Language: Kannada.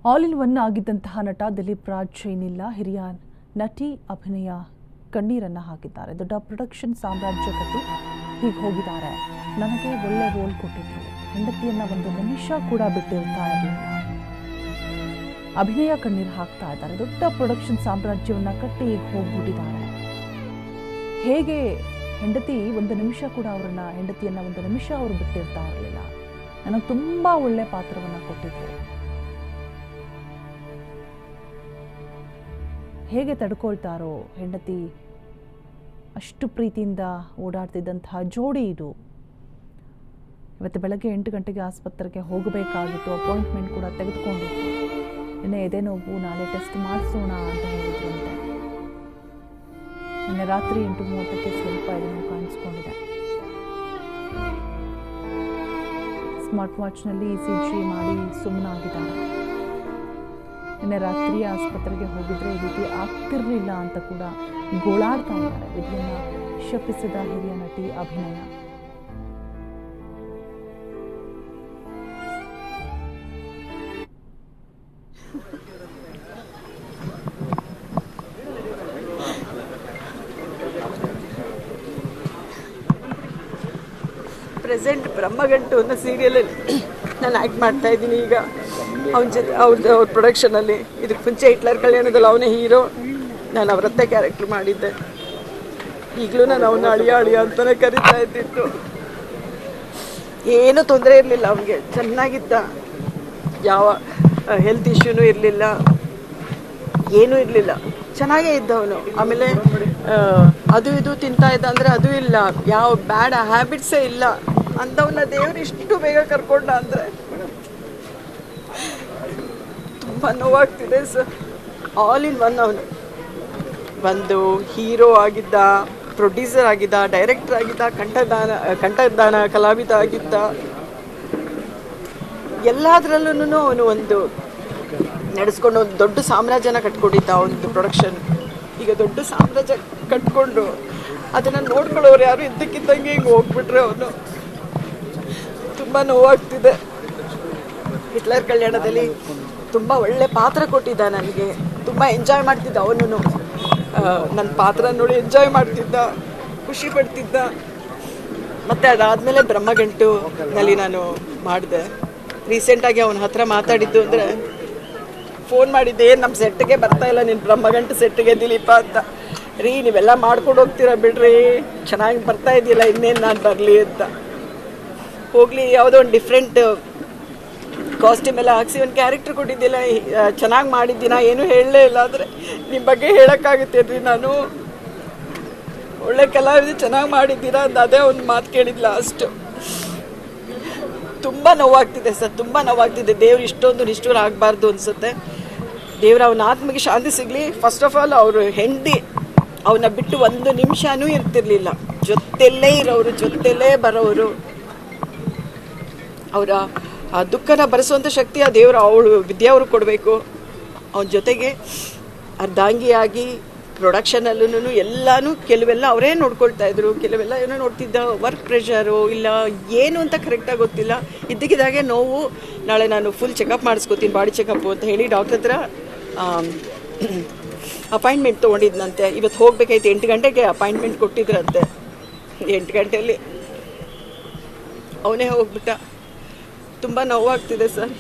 ಆಲ್ ಇನ್ ಒನ್ ಆಗಿದ್ದಂತಹ ನಟ ದಿಲೀಪ್ ರಾಜ್ ಏನಿಲ್ಲ, ಹಿರಿಯ ನಟಿ ಅಭಿನಯ ಕಣ್ಣೀರನ್ನು ಹಾಕಿದ್ದಾರೆ. ದೊಡ್ಡ ಪ್ರೊಡಕ್ಷನ್ ಸಾಮ್ರಾಜ್ಯ ಕಟ್ಟಿ ಹೀಗೆ ಹೋಗಿದ್ದಾರೆ. ನನಗೆ ಒಳ್ಳೆ ರೋಲ್ ಕೊಟ್ಟಿದ್ರು, ಹೆಂಡತಿಯನ್ನ ಒಂದು ನಿಮಿಷ ಕೂಡ ಬಿಟ್ಟಿರ್ತಾ ಇರಲಿಲ್ಲ. ಅಭಿನಯ ಕಣ್ಣೀರು ಹಾಕ್ತಾ ಇದ್ದಾರೆ. ದೊಡ್ಡ ಪ್ರೊಡಕ್ಷನ್ ಸಾಮ್ರಾಜ್ಯವನ್ನ ಕಟ್ಟಿ ಹೀಗೆ ಹೋಗ್ಬಿಟ್ಟಿದ್ದಾರೆ. ಹೇಗೆ ಹೆಂಡತಿ ಒಂದು ನಿಮಿಷ ಕೂಡ ಹೆಂಡತಿಯನ್ನ ಒಂದು ನಿಮಿಷ ಅವರು ಬಿಟ್ಟಿರ್ತಾ ಇರಲಿಲ್ಲ. ನನಗೆ ತುಂಬಾ ಒಳ್ಳೆ ಪಾತ್ರವನ್ನ ಕೊಟ್ಟಿದ್ರು. ಹೇಗೆ ತಡ್ಕೊಳ್ತಾರೋ ಹೆಂಡತಿ, ಅಷ್ಟು ಪ್ರೀತಿಯಿಂದ ಓಡಾಡ್ತಿದ್ದಂತಹ ಜೋಡಿ ಇದು. ಇವತ್ತು ಬೆಳಗ್ಗೆ 8 ಗಂಟೆಗೆ ಆಸ್ಪತ್ರೆಗೆ ಹೋಗಬೇಕಾಗಿತ್ತು. ಅಪಾಯಿಂಟ್ಮೆಂಟ್ ಕೂಡ ತೆಗೆದುಕೊಂಡಿತ್ತು. ನಿನ್ನೆ ಎದೆ ನೋವು, ನಾಳೆ ಟೆಸ್ಟ್ ಮಾಡಿಸೋಣ ಅಂತ ಹೇಳಿದ್ರಂತೆ. ನಿನ್ನೆ ರಾತ್ರಿ 8:30ಕ್ಕೆ ಸ್ವಲ್ಪ ಎದೆ ನೋವು ಕಾಣಿಸ್ಕೊಂಡಿದೆ. ಸ್ಮಾರ್ಟ್ ವಾಚ್ನಲ್ಲಿ ECG ಮಾಡಿ ಸುಮ್ಮನಾಗಿದ್ದಾರೆ. ನಿನ್ನೆ ರಾತ್ರಿ ಆಸ್ಪತ್ರೆಗೆ ಹೋಗಿದ್ರೆ ಈ ರೀತಿ ಆಗ್ತಿರ್ಲಿಲ್ಲ ಅಂತ ಕೂಡ ಗೋಳಾಡ್ತಾ ಇದ್ದಾರೆ. ವಿಧಿಯನ್ನ ಶಪಿಸಿದ ಹಿರಿಯ ನಟಿ ಅಭಿನಯ. ಪ್ರೆಸೆಂಟ್ ಬ್ರಹ್ಮಗಂಟು ಅನ್ನೋ ಸೀರಿಯಲಲ್ಲಿ ನಾನು ಆ್ಯಕ್ಟ್ ಮಾಡ್ತಾ ಇದ್ದೀನಿ. ಈಗ ಅವನ ಜೊತೆ ಅವ್ರ ಪ್ರೊಡಕ್ಷನಲ್ಲಿ. ಇದಕ್ಕೆ ಮುಂಚೆ ಹಿಟ್ಲರ್ ಕಲ್ಯಾಣದಲ್ಲಿ ಅವನೇ ಹೀರೋ, ನಾನು ಅವರತ್ತೆ ಕ್ಯಾರೆಕ್ಟರ್ ಮಾಡಿದ್ದೆ. ಈಗಲೂ ನಾನು ಅವನ ಅಳಿಯ ಅಂತಲೇ ಕರೀತಾ ಇದ್ದಿತ್ತು. ಏನೂ ತೊಂದರೆ ಇರಲಿಲ್ಲ ಅವನಿಗೆ, ಚೆನ್ನಾಗಿದ್ದ. ಯಾವ ಹೆಲ್ತ್ ಇಶ್ಯೂನೂ ಇರಲಿಲ್ಲ, ಏನೂ ಇರಲಿಲ್ಲ, ಚೆನ್ನಾಗೇ ಇದ್ದ ಅವನು. ಆಮೇಲೆ ಅದು ಇದು ತಿಂತಾ ಇದ್ದ ಅಂದರೆ ಅದು ಇಲ್ಲ, ಯಾವ ಬ್ಯಾಡ್ ಹ್ಯಾಬಿಟ್ಸೇ ಇಲ್ಲ ಅಂಥವನ್ನ ದೇವರು ಇಷ್ಟು ಬೇಗ ಕರ್ಕೊಂಡ ಅಂದರೆ ತುಂಬ ನೋವಾಗ್ತಿದೆ ಸರ್. ಆಲ್ ಇನ್ ಒನ್ ಅವನು. ಒಂದು ಹೀರೋ ಆಗಿದ್ದ, ಪ್ರೊಡ್ಯೂಸರ್ ಆಗಿದ್ದ, ಡೈರೆಕ್ಟರ್ ಆಗಿದ್ದ, ಕಂಠದಾನ ಕಲಾವಿದ ಆಗಿದ್ದ. ಎಲ್ಲದರಲ್ಲೂ ಅವನು ಒಂದು ನಡೆಸ್ಕೊಂಡು ಒಂದು ದೊಡ್ಡ ಸಾಮ್ರಾಜ್ಯನ ಕಟ್ಕೊಂಡಿದ್ದ. ಒಂದು ಪ್ರೊಡಕ್ಷನ್ ಈಗ ದೊಡ್ಡ ಸಾಮ್ರಾಜ್ಯ ಕಟ್ಕೊಂಡು ಅದನ್ನು ನೋಡ್ಕೊಳ್ಳೋರು ಯಾರು ಇದ್ದಕ್ಕಿದ್ದಂಗೆ ಹಿಂಗೆ ಹೋಗ್ಬಿಟ್ರೆ ಅವನು. ತುಂಬ ನೋವಾಗ್ತಿದೆ. ಹಿಟ್ಲರ್ ಕಲ್ಯಾಣದಲ್ಲಿ ತುಂಬ ಒಳ್ಳೆ ಪಾತ್ರ ಕೊಟ್ಟಿದ್ದ ನನಗೆ. ತುಂಬ ಎಂಜಾಯ್ ಮಾಡ್ತಿದ್ದ ಅವನು. ನನ್ನ ಪಾತ್ರ ನೋಡಿ ಎಂಜಾಯ್ ಮಾಡ್ತಿದ್ದ, ಖುಷಿ ಪಡ್ತಿದ್ದ. ಮತ್ತು ಅದಾದಮೇಲೆ ಬ್ರಹ್ಮಗಂಟುನಲ್ಲಿ ನಾನು ಮಾಡಿದೆ. ರೀಸೆಂಟಾಗಿ ಅವನ ಹತ್ರ ಮಾತಾಡಿದ್ದು ಅಂದರೆ, ಫೋನ್ ಮಾಡಿದ್ದೆ, ಏನು ನಮ್ಮ ಸೆಟ್ಗೆ ಬರ್ತಾ ಇಲ್ಲ ನೀನು ಬ್ರಹ್ಮಗಂಟು ಸೆಟ್ಗೆ ದಿಲೀಪ ಅಂತ. ರೀ ನೀವೆಲ್ಲ ಮಾಡ್ಕೊಂಡು ಹೋಗ್ತೀರಾ ಬಿಡ್ರಿ, ಚೆನ್ನಾಗಿ ಬರ್ತಾ ಇದೆಯಲ್ಲ, ಇನ್ನೇನು ನಾನು ಬರಲಿ ಅಂತ. ಹೋಗಲಿ, ಯಾವುದೋ ಒಂದು ಡಿಫ್ರೆಂಟ್ ಕಾಸ್ಟ್ಯೂಮ್ ಎಲ್ಲ ಹಾಕ್ಸಿ ಒಂದು ಕ್ಯಾರೆಕ್ಟರ್ ಕೊಟ್ಟಿದ್ದಿಲ್ಲ, ಚೆನ್ನಾಗಿ ಮಾಡಿದ್ದೀನ, ಏನೂ ಹೇಳಲೇ ಇಲ್ಲ. ಆದರೆ ನಿಮ್ಮ ಬಗ್ಗೆ ಹೇಳೋಕ್ಕಾಗುತ್ತೆ ರೀ, ನಾನು ಒಳ್ಳೆ ಕಲಾವಿದ, ಚೆನ್ನಾಗಿ ಮಾಡಿದ್ದೀರಾ ಅಂತ ಅದೇ ಒಂದು ಮಾತು ಕೇಳಿದ್ಲ ಅಷ್ಟು. ತುಂಬ ನೋವಾಗ್ತಿದೆ ಸರ್, ತುಂಬ ನೋವಾಗ್ತಿದೆ. ದೇವ್ರು ಇಷ್ಟೊಂದು ನಿಷ್ಠೂರ ಆಗಬಾರ್ದು ಅನಿಸುತ್ತೆ. ದೇವ್ರ ಅವನ ಆತ್ಮಗೆ ಶಾಂತಿ ಸಿಗಲಿ. ಫಸ್ಟ್ ಆಫ್ ಆಲ್ ಅವರು ಹೆಂಡತಿ ಅವನ್ನ ಬಿಟ್ಟು ಒಂದು ನಿಮಿಷನೂ ಇರ್ತಿರ್ಲಿಲ್ಲ. ಜೊತೆಯಲ್ಲೇ ಇರೋರು, ಜೊತೆಯಲ್ಲೇ ಬರೋರು. ಅವರ ಆ ದುಃಖನ ಭರಿಸುವಂಥ ಶಕ್ತಿ ಆ ದೇವರು ವಿದ್ಯಾವರು ಕೊಡಬೇಕು. ಅವನ ಜೊತೆಗೆ ಅರ್ಧಾಂಗಿಯಾಗಿ ಪ್ರೊಡಕ್ಷನಲ್ಲೂ ಎಲ್ಲನೂ ಕೆಲವೆಲ್ಲ ಅವರೇ ನೋಡ್ಕೊಳ್ತಾ ಇದ್ರು, ಕೆಲವೆಲ್ಲ ಏನೋ ನೋಡ್ತಿದ್ದ. ವರ್ಕ್ ಪ್ರೆಷರು ಇಲ್ಲ ಏನು ಅಂತ ಕರೆಕ್ಟಾಗಿ ಗೊತ್ತಿಲ್ಲ. ಇದ್ದಕ್ಕಿದ್ದಾಗೆ ನೋವು. ನಾಳೆ ನಾನು ಫುಲ್ ಚೆಕಪ್ ಮಾಡಿಸ್ಕೋತೀನಿ, ಬಾಡಿ ಚೆಕಪ್ಪು ಅಂತ ಹೇಳಿ ಡಾಕ್ಟರ್ ಹತ್ರ ಅಪಾಯಿಂಟ್ಮೆಂಟ್ ತೊಗೊಂಡಿದ್ದಂತೆ. ಇವತ್ತು ಹೋಗ್ಬೇಕಾಯ್ತು, 8 ಗಂಟೆಗೆ ಅಪಾಯಿಂಟ್ಮೆಂಟ್ ಕೊಟ್ಟಿದ್ರಂತೆ. 8 ಗಂಟೆಯಲ್ಲಿ ಅವನೇ ಹೋಗ್ಬಿಟ್ಟ. ತುಂಬ ನೋವಾಗ್ತಿದೆ ಸರ್.